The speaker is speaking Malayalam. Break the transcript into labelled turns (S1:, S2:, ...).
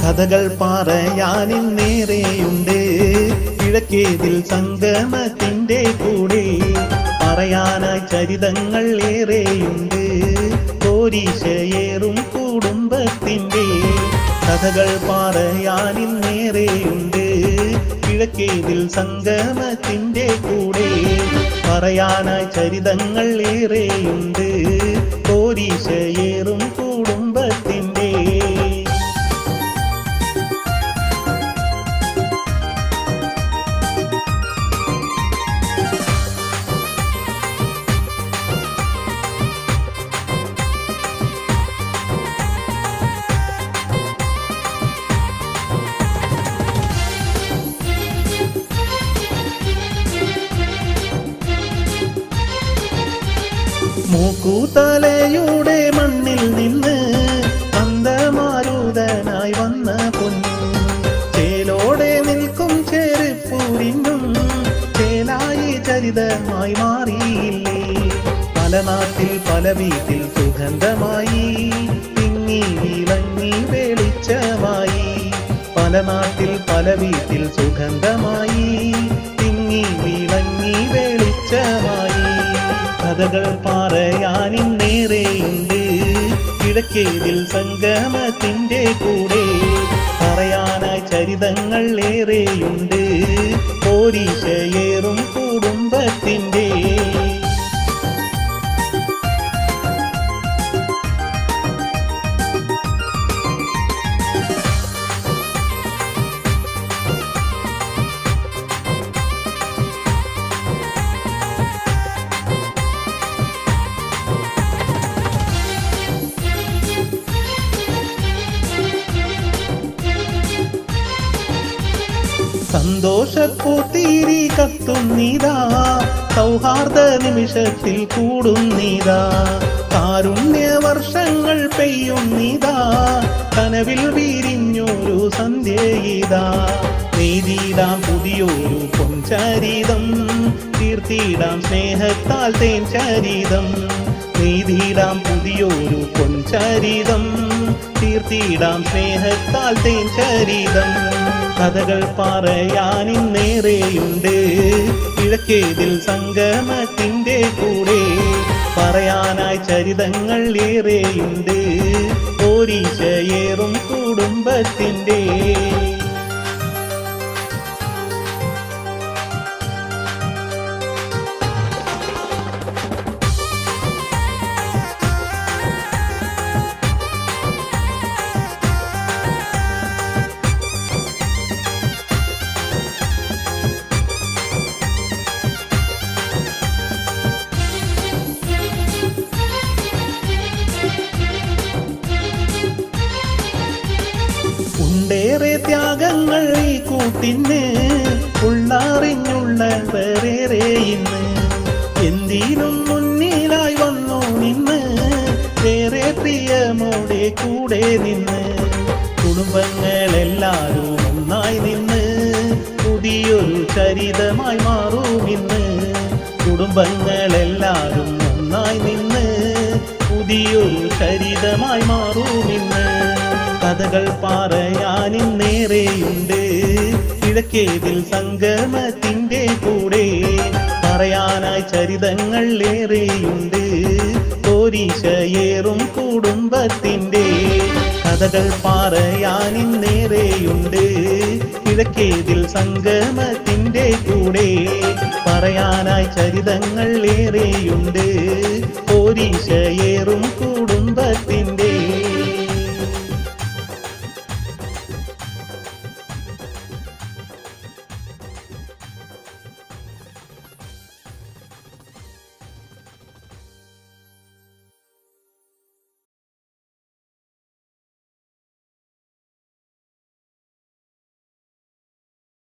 S1: കഥകൾ പറയാനിന്നേറെയുണ്ട്, കിഴക്കേതിൽ സംഗമത്തിന്റെ കൂടെ പറയാനായി ചരിതങ്ങൾ ഏറെയുണ്ട്. പോരീശയേറും കുടുംബത്തിന്റെ കഥകൾ പറയാനിന്നേറെയുണ്ട്, കിഴക്കേതിൽ സംഗമത്തിന്റെ കൂടെ പറയാനായി ചരിതങ്ങൾ ഏറെയുണ്ട്. പോരീശയേറും കുടുംബത്തിന്റെ മൂക്കൂത്തലയുടെ മണ്ണിൽ നിന്ന് അന്തമാരുതനായി വന്ന പൊന്നു ചേലോടെ നിൽക്കും ചെറുപ്പൂരിനും ചേലായി ചരിതമായി മാറിയില്ലേ. പല നാട്ടിൽ പല വീട്ടിൽ സുഗന്ധമായി തിങ്ങി വിളങ്ങി വെളിച്ചമായി. പല നാട്ടിൽ പല വീട്ടിൽ സുഗന്ധമായി തിങ്ങി വിളങ്ങി വെളിച്ചമായി. കഥകൾ പറയാനിന്നേറെയുണ്ട്, കിഴക്കേതിൽ സംഗമത്തിന്റെ കൂടെ പറയാനായി ചരിതങ്ങൾ ഏറെയുണ്ട്. പോരീശയേറും കുടുംബത്തിന്റെ സന്തോഷപ്പൂത്തിരി കത്തുന്നീതാ, സൗഹാർദ്ദ നിമിഷത്തിൽ കൂടുന്നീതാ. കാരുണ്യവർഷങ്ങൾ പെയ്യുന്നീതാ, കനവിൽ വിരിഞ്ഞൊരു സന്ധ്യയിതാ. നെയ്തിടാം പുതിയൊരു പൊൻചരിതം, തീർത്തിടാം സ്നേഹത്താൽ തേൻ ചരിതം. നെയ്തിടാം പുതിയൊരു പൊൻചരിതം, തീർത്തിടാം സ്നേഹത്താൽ തേൻ ചരിതം. കഥകൾ പറയാനിന്നേറെയുണ്ട്, കിഴക്കേതിൽ സംഗമത്തിന്റെ കൂടെ പറയാനായി ചരിതങ്ങൾ ഏറെയുണ്ട്. പോരീശയേറും കുടുംബത്തിന്റെ ഉണ്ടേറെ ത്യാഗങ്ങൾ ഈ കൂട്ടിന്, ഉള്ളറിഞ്ഞുള്ളവരേറെ ഇന്ന്. എന്തിനും മുന്നിലായി വന്നു നിന്ന്, ഏറെ പ്രിയമോടെ കൂടെ നിന്ന്. കുടുംബങ്ങളെല്ലാരും ഒന്നായി നിന്ന് പുതിയൊരു ചരിതമായി മാറുമിന്ന്. കുടുംബങ്ങളെല്ലാരും ഒന്നായി നിന്ന് പുതിയൊരു ചരിതമായി മാറുമിന്ന്. കഥകൾ പറയാനിന്നേറെയുണ്ട്, കിഴക്കേതിൽ സംഗമത്തിന്റെ കൂടെ പറയാനായി ചരിതങ്ങൾ ഏറെയുണ്ട്. പോരീശയേറും കുടുംബത്തിന്റെ കഥകൾ പറയാനിന്നേറെയുണ്ട്, കിഴക്കേതിൽ സംഗമത്തിന്റെ കൂടെ പറയാനായി ചരിതങ്ങൾ ഏറെയുണ്ട്. പോരീശയേറും